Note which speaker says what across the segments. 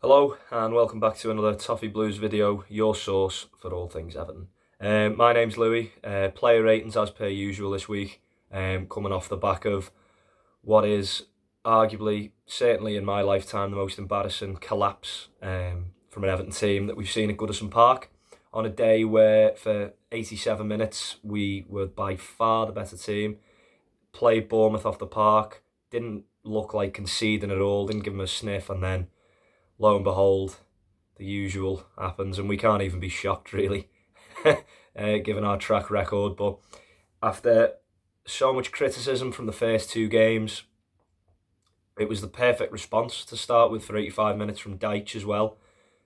Speaker 1: Hello and welcome back to another Toffee Blues video, your source for all things Everton. My name's Louis, player ratings as per usual this week, coming off the back of what is arguably, certainly in my lifetime, the most embarrassing collapse from an Everton team that we've seen at Goodison Park on a day where for 87 minutes we were by far the better team, played Bournemouth off the park, didn't look like conceding at all, didn't give them a sniff, and then lo and behold, the usual happens, and we can't even be shocked, really, given our track record. But after so much criticism from the first two games, it was the perfect response to start with for 85 minutes from Dyche as well.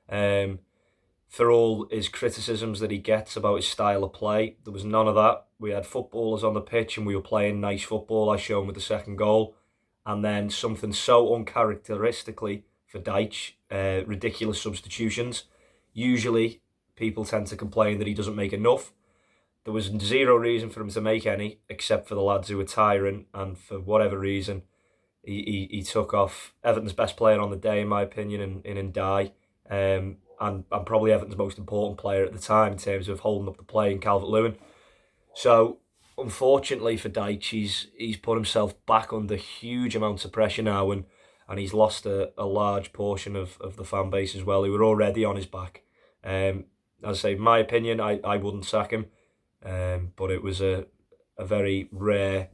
Speaker 1: For all his criticisms that he gets about his style of play, there was none of that. We had footballers on the pitch and we were playing nice football, as shown with the second goal. And then something so uncharacteristically for Dyche, ridiculous substitutions. Usually people tend to complain that he doesn't make enough. There was zero reason for him to make any, except for the lads who were tiring, and for whatever reason he took off Everton's best player on the day, in my opinion, in Dye, and probably Everton's most important player at the time in terms of holding up the play in Calvert-Lewin. So unfortunately for Dyche, he's put himself back under huge amounts of pressure now, and he's lost a large portion of the fan base as well, who were already on his back. As I say, in my opinion, I wouldn't sack him, but it was a very rare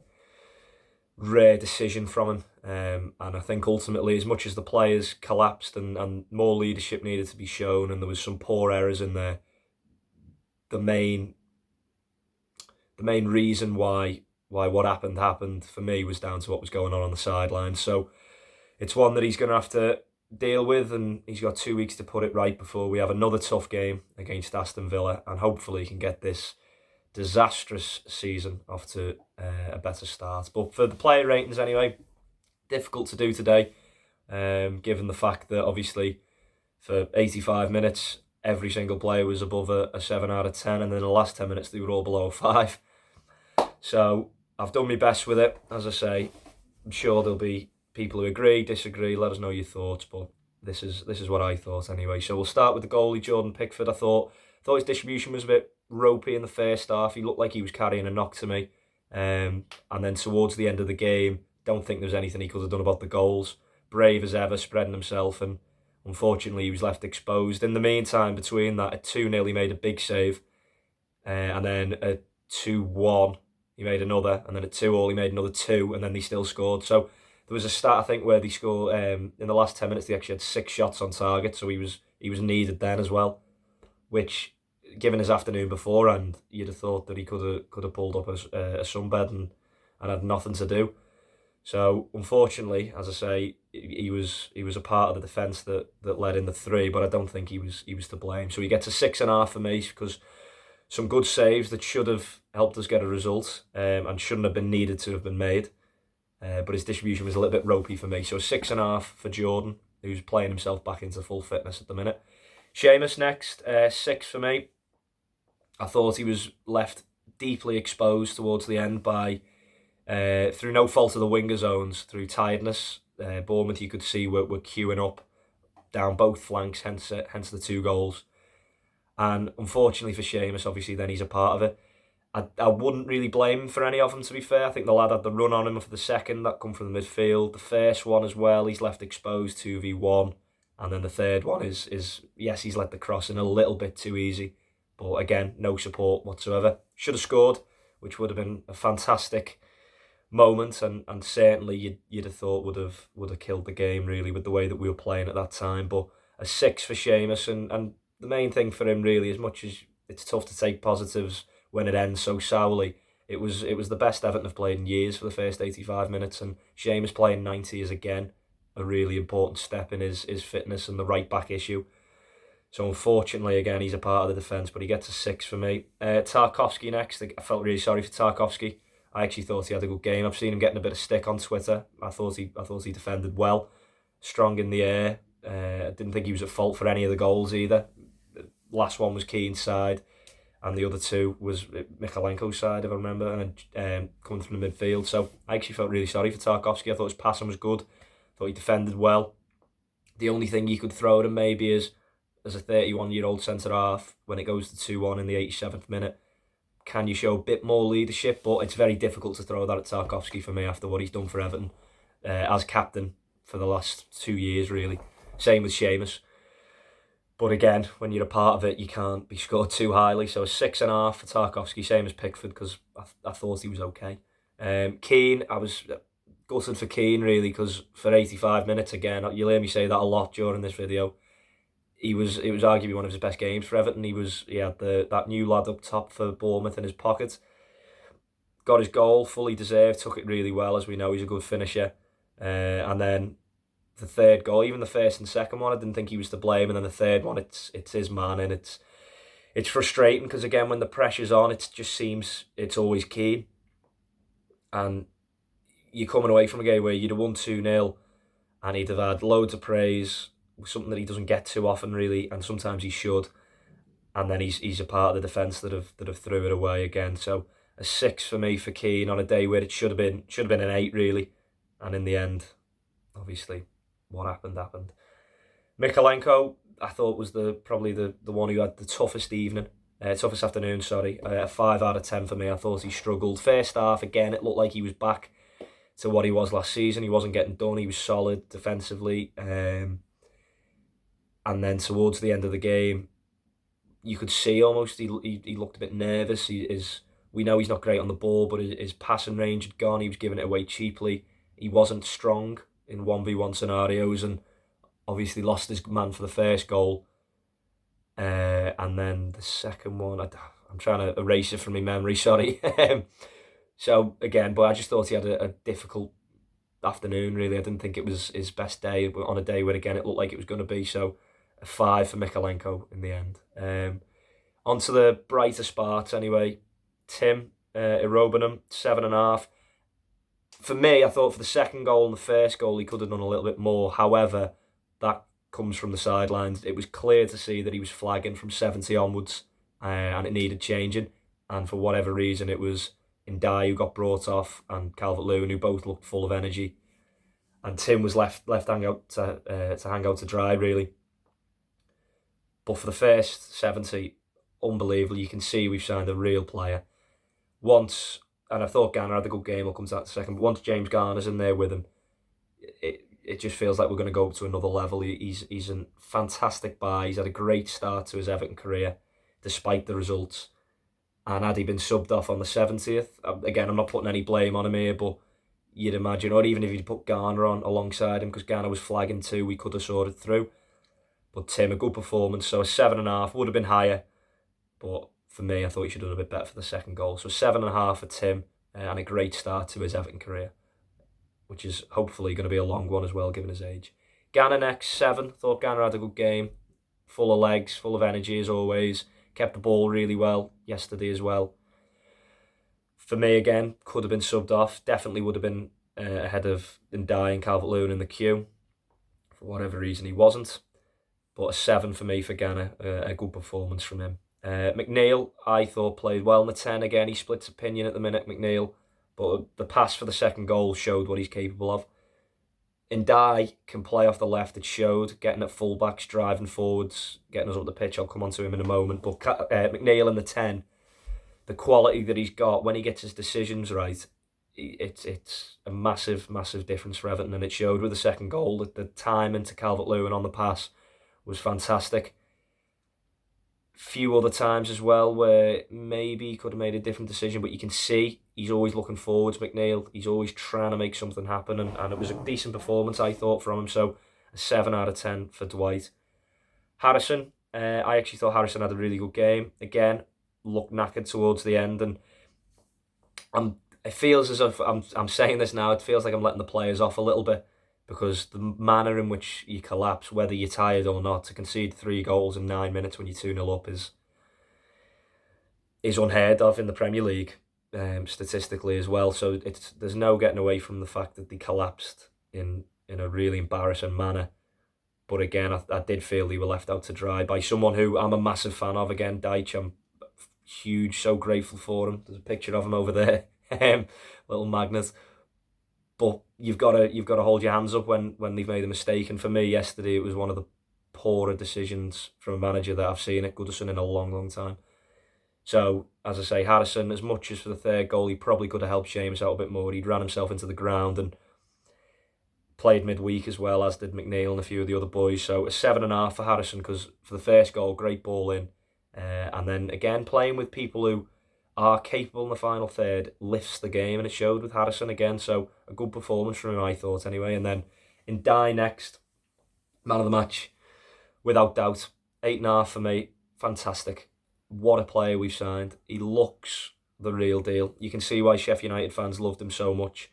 Speaker 1: decision from him. And I think ultimately, as much as the players collapsed and more leadership needed to be shown, and there was some poor errors in there, the main reason why what happened for me was down to what was going on the sideline. So it's one that he's going to have to deal with, and he's got 2 weeks to put it right before we have another tough game against Aston Villa, and hopefully he can get this disastrous season off to a better start. But for the player ratings anyway, difficult to do today, given the fact that obviously for 85 minutes every single player was above a 7 out of 10, and then the last 10 minutes they were all below a 5. So I've done my best with it. As I say, I'm sure there'll be people who agree, disagree, let us know your thoughts, but this is what I thought anyway. So we'll start with the goalie, Jordan Pickford. I thought his distribution was a bit ropey in the first half. He looked like he was carrying a knock to me. And then towards the end of the game, don't think there's anything he could have done about the goals. Brave as ever, spreading himself, and unfortunately he was left exposed. In the meantime, between that, at 2-0 he made a big save, and then at 2-1 he made another, and then at 2-2 he made another 2, and then they still scored. So there was a stat, I think, where they scored in the last 10 minutes. They actually had 6 shots on target, so he was needed then as well. Which, given his afternoon beforehand, you'd have thought that he could have pulled up a sunbed and had nothing to do. So unfortunately, as I say, he was a part of the defence that led in the 3, but I don't think he was to blame. So he gets a 6.5 for me, because some good saves that should have helped us get a result, and shouldn't have been needed to have been made. But his distribution was a little bit ropey for me. So 6.5 for Jordan, who's playing himself back into full fitness at the minute. Seamus next, 6 for me. I thought he was left deeply exposed towards the end by, through no fault of the winger zones, through tiredness. Bournemouth, you could see, were queuing up down both flanks, hence the 2 goals. And unfortunately for Seamus, obviously then he's a part of it. I wouldn't really blame him for any of them, to be fair. I think the lad had the run on him for the second, that come from the midfield. The first one as well, he's left exposed 2v1. And then the third one is yes, he's let the cross in a little bit too easy. But again, no support whatsoever. Should have scored, which would have been a fantastic moment, and certainly you'd have thought would have killed the game, really, with the way that we were playing at that time. But a 6 for Seamus, and the main thing for him, really, as much as it's tough to take positives when it ends so sourly, it was the best Everton have played in years for the first 85 minutes, and Seamus playing 90 is again a really important step in his fitness and the right back issue. So unfortunately, again, he's a part of the defence, but he gets a 6 for me. Tarkowski next. I felt really sorry for Tarkowski. I actually thought he had a good game. I've seen him getting a bit of stick on Twitter. I thought he defended well, strong in the air. I didn't think he was at fault for any of the goals either. The last one was Keane's side, and the other 2 was Mikalenko's side, if I remember, and coming from the midfield. So I actually felt really sorry for Tarkowski. I thought his passing was good. I thought he defended well. The only thing you could throw at him maybe is, as a 31-year-old centre-half, when it goes to 2-1 in the 87th minute, can you show a bit more leadership? But it's very difficult to throw that at Tarkowski for me after what he's done for Everton as captain for the last 2 years, really. Same with Seamus. But again, when you're a part of it, you can't be scored too highly. So a 6.5 for Tarkowski, same as Pickford, because I thought he was okay. Keane, I was gutted for Keane, really, because for 85 minutes, again, you'll hear me say that a lot during this video, it was arguably one of his best games for Everton. He had that new lad up top for Bournemouth in his pocket. Got his goal, fully deserved, took it really well, as we know he's a good finisher. And then the third goal, even the first and second one, I didn't think he was to blame, and then the third one, it's his man, and it's frustrating because again, when the pressure's on, it just seems it's always Keane, and you're coming away from a game where you'd have won 2-0, and he'd have had loads of praise, something that he doesn't get too often really, and sometimes he should, and then he's a part of the defence that have threw it away again. So a 6 for me for Keane on a day where it should have been an 8 really, and in the end, obviously, what happened. Mykolenko, I thought was probably the one who had the toughest afternoon. A 5 out of 10 for me. I thought he struggled. First half, again, it looked like he was back to what he was last season. He wasn't getting done. He was solid defensively. And then towards the end of the game, you could see almost he looked a bit nervous. We know he's not great on the ball, but his passing range had gone. He was giving it away cheaply. He wasn't strong in 1v1 scenarios, and obviously lost his man for the first goal. And then the second one, I'm trying to erase it from my memory, sorry. So again, but I just thought he had a difficult afternoon, really. I didn't think it was his best day, but on a day where, again, it looked like it was going to be. So a 5 for Mykolenko in the end. On to the brighter spots anyway. Tim Irobenham, 7.5. For me, I thought for the second goal and the first goal, he could have done a little bit more. However, that comes from the sidelines. It was clear to see that he was flagging from 70 onwards, and it needed changing. And for whatever reason, it was Ndiaye who got brought off, and Calvert-Lewin, who both looked full of energy. And Tim was left hang out to hang out to dry, really. But for the first 70, unbelievable. You can see we've signed a real player. And I thought Garner had a good game, I'll come to that in a second, but once James Garner's in there with him, it just feels like we're going to go to another level. He's a fantastic buy. He's had a great start to his Everton career, despite the results. And had he been subbed off on the 70th, again, I'm not putting any blame on him here, but you'd imagine, or even if you'd put Garner on alongside him, because Garner was flagging too, we could have sorted through. But Tim, a good performance, so a 7.5, would have been higher, but for me, I thought he should have done a bit better for the second goal. So 7.5 for Tim, and a great start to his Everton career, which is hopefully going to be a long one as well, given his age. Garner next, 7. Thought Garner had a good game. Full of legs, full of energy as always. Kept the ball really well yesterday as well. For me, again, could have been subbed off. Definitely would have been ahead of Ndiaye and Calvert-Lewin in the queue. For whatever reason, he wasn't. But a 7 for me for Garner. A good performance from him. McNeil, I thought, played well in the 10 again. He splits opinion at the minute, McNeil, but the pass for the second goal showed what he's capable of. Ndiaye can play off the left, it showed, getting at fullbacks, driving forwards, getting us up the pitch. I'll come on to him in a moment. But McNeil in the 10, the quality that he's got when he gets his decisions right, it's a massive, massive difference for Everton, and it showed with the second goal. That the time into Calvert-Lewin on the pass was fantastic. Few other times as well where maybe he could have made a different decision, but you can see he's always looking forwards, McNeil. He's always trying to make something happen, and it was a decent performance, I thought, from him. So a 7 out of 10 for Dwight. Harrison, I actually thought Harrison had a really good game. Again, looked knackered towards the end, and it feels as if I'm saying this now, it feels like I'm letting the players off a little bit, because the manner in which you collapse, whether you're tired or not, to concede 3 goals in 9 minutes when you're 2-0 up is unheard of in the Premier League, statistically as well. So there's no getting away from the fact that they collapsed in a really embarrassing manner. But again, I did feel they were left out to dry by someone who I'm a massive fan of. Again, Deitch, I'm huge, so grateful for him. There's a picture of him over there, little magnet. But you've got to hold your hands up when they've made a mistake. And for me, yesterday it was one of the poorer decisions from a manager that I've seen at Goodison in a long, long time. So, as I say, Harrison, as much as for the third goal, he probably could have helped Seamus out a bit more. He'd ran himself into the ground and played midweek as well, as did McNeil and a few of the other boys. So, a 7.5 for Harrison, because for the first goal, great ball in. And then, again, playing with people who are capable in the final third lifts the game, and it showed with Harrison again. So, a good performance from him, I thought, anyway. And then, in Dye next, man of the match, without doubt. 8.5 for me. Fantastic. What a player we've signed. He looks the real deal. You can see why Sheffield United fans loved him so much.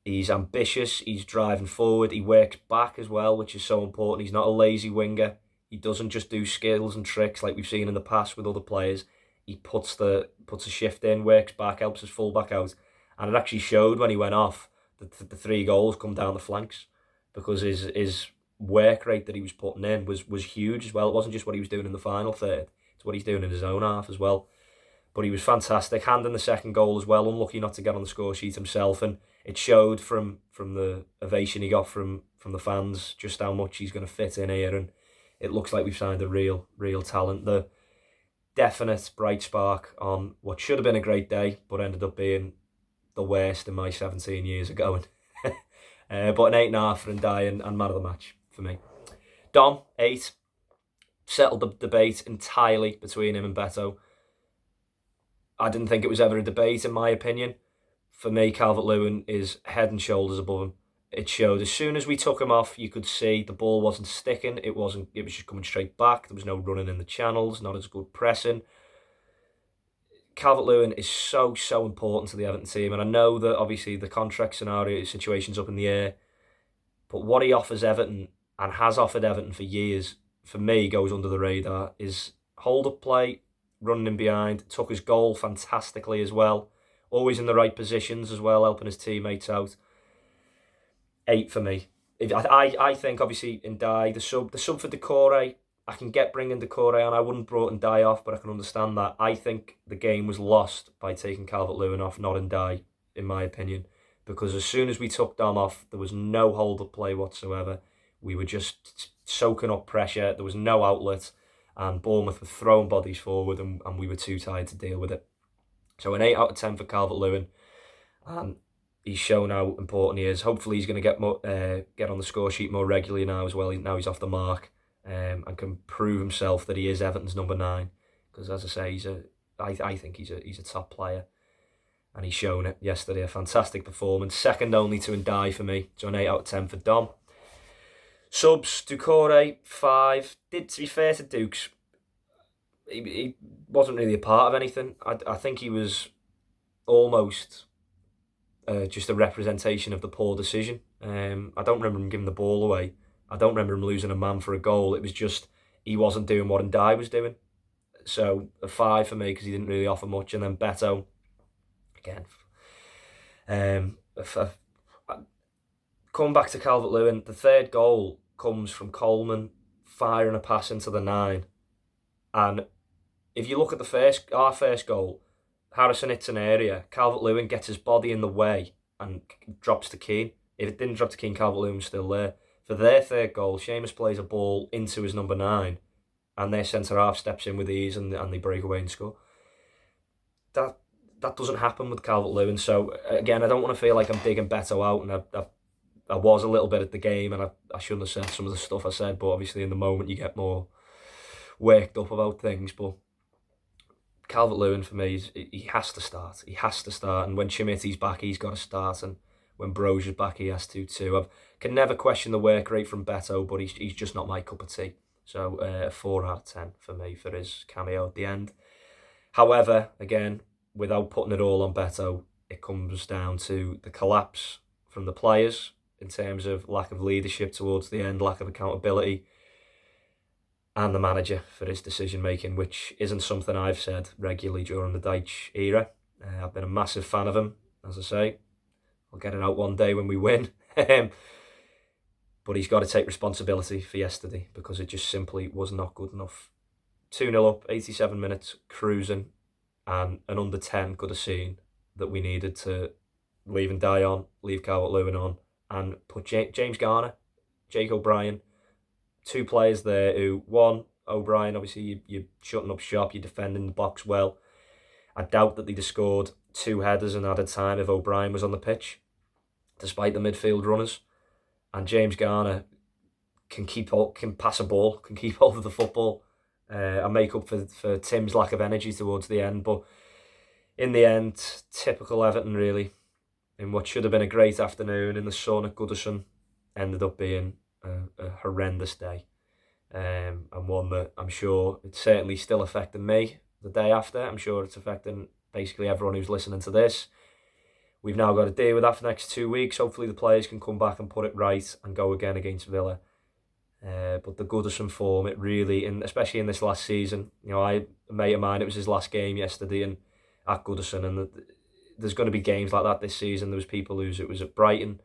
Speaker 1: He's ambitious. He's driving forward. He works back as well, which is so important. He's not a lazy winger. He doesn't just do skills and tricks like we've seen in the past with other players. He puts a shift in, works back, helps his full-back out. And it actually showed when he went off that the 3 goals come down the flanks, because his work rate that he was putting in was huge as well. It wasn't just what he was doing in the final third. It's what he's doing in his own half as well. But he was fantastic. Hand in the second goal as well. Unlucky not to get on the score sheet himself. And it showed from the ovation he got from the fans just how much he's going to fit in here. And it looks like we've signed a real talent. The definite bright spark on what should have been a great day, but ended up being the worst in my 17 years of going. But an 8.5 for Ndiaye and man of the match for me. Dom, 8. Settled the debate entirely between him and Beto. I didn't think it was ever a debate, in my opinion. For me, Calvert-Lewin is head and shoulders above him. It showed as soon as we took him off, you could see the ball wasn't sticking. It was just coming straight back. There was no running in the channels, not as good pressing. Calvert-Lewin is so important to the Everton team, and I know that obviously the contract scenario situation's up in the air, but what he offers Everton and has offered Everton for years, for me, goes under the radar. Is hold-up play, running in behind, took his goal fantastically as well, always in the right positions as well, helping his teammates out. 8 for me. I think, obviously, in Ndiaye, the sub for Decore, I can get bringing Decore on. I wouldn't brought Ndiaye off, but I can understand that. I think the game was lost by taking Calvert-Lewin off, not Ndiaye, in my opinion, because as soon as we took Dom off, there was no hold-up play whatsoever. We were just soaking up pressure. There was no outlet, and Bournemouth were throwing bodies forward, and we were too tired to deal with it. So an 8 out of 10 for Calvert-Lewin, and he's shown how important he is. Hopefully he's going to get on the score sheet more regularly now as well. Now he's off the mark, and can prove himself that he is Everton's number 9. Because as I say, I think he's a top player, and he's shown it yesterday. A fantastic performance, second only to Ndiaye for me. So an 8 out of 10 for Dom. Subs, Decore, 5. To be fair to Dukes, he wasn't really a part of anything. I think he was almost just a representation of the poor decision. I don't remember him giving the ball away. I don't remember him losing a man for a goal. It was just he wasn't doing what Ndiaye was doing. So a 5 for me, because he didn't really offer much. And then Beto, again, coming back to Calvert-Lewin, the third goal comes from Coleman firing a pass into the 9. And if you look at our first goal, Harrison hits an area, Calvert-Lewin gets his body in the way and drops to Keane. If it didn't drop to Keane, Calvert-Lewin was still there. For their third goal, Seamus plays a ball into his number 9, and their centre-half steps in with ease, and they break away and score. That doesn't happen with Calvert-Lewin. So, again, I don't want to feel like I'm digging Beto out, and I was a little bit at the game, and I shouldn't have said some of the stuff I said, but obviously in the moment you get more worked up about things. But Calvert-Lewin, for me, he has to start. He has to start, and when Schmitty's back, he's got to start, and when Brozier's back, he has to too. I can never question the work rate from Beto, but he's just not my cup of tea. So a 4 out of 10 for me for his cameo at the end. However, again, without putting it all on Beto, it comes down to the collapse from the players in terms of lack of leadership towards the end, lack of accountability, and the manager for his decision-making, which isn't something I've said regularly during the Dyche era. I've been a massive fan of him, as I say. I'll get it out one day when we win. But he's got to take responsibility for yesterday, because it just simply was not good enough. 2-0 up, 87 minutes, cruising, and an under 10 could have seen that we needed to leaving Dion, leave Calvert-Lewin on, and put James Garner, Jake O'Brien, two players there who, one, O'Brien, obviously you're shutting up shop, you're defending the box well. I doubt that they'd have scored 2 headers in added time if O'Brien was on the pitch, despite the midfield runners. And James Garner can pass a ball, can keep hold of the football, and make up for Tim's lack of energy towards the end. But in the end, typical Everton really, in what should have been a great afternoon in the sun at Goodison, ended up being a horrendous day. And one that I'm sure it's certainly still affecting me the day after. I'm sure it's affecting basically everyone who's listening to this. We've now got to deal with that for the next 2 weeks. Hopefully the players can come back and put it right and go again against Villa. But the Goodison form, it really, especially in this last season, a mate of mine, it was his last game yesterday at Goodison, and there's going to be games like that this season. There was people it was at Brighton,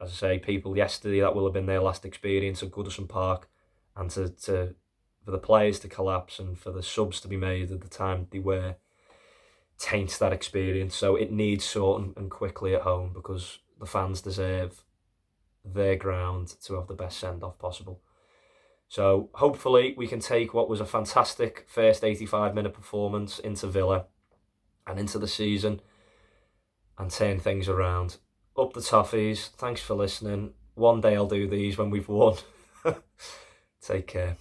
Speaker 1: as I say, people yesterday that will have been their last experience at Goodison Park, and for the players to collapse and for the subs to be made at the time they were, taints that experience. So it needs sorting and quickly at home, because the fans deserve their ground to have the best send-off possible. So hopefully we can take what was a fantastic first 85-minute performance into Villa and into the season and turn things around. Up the toffees. Thanks for listening. One day I'll do these when we've won. Take care.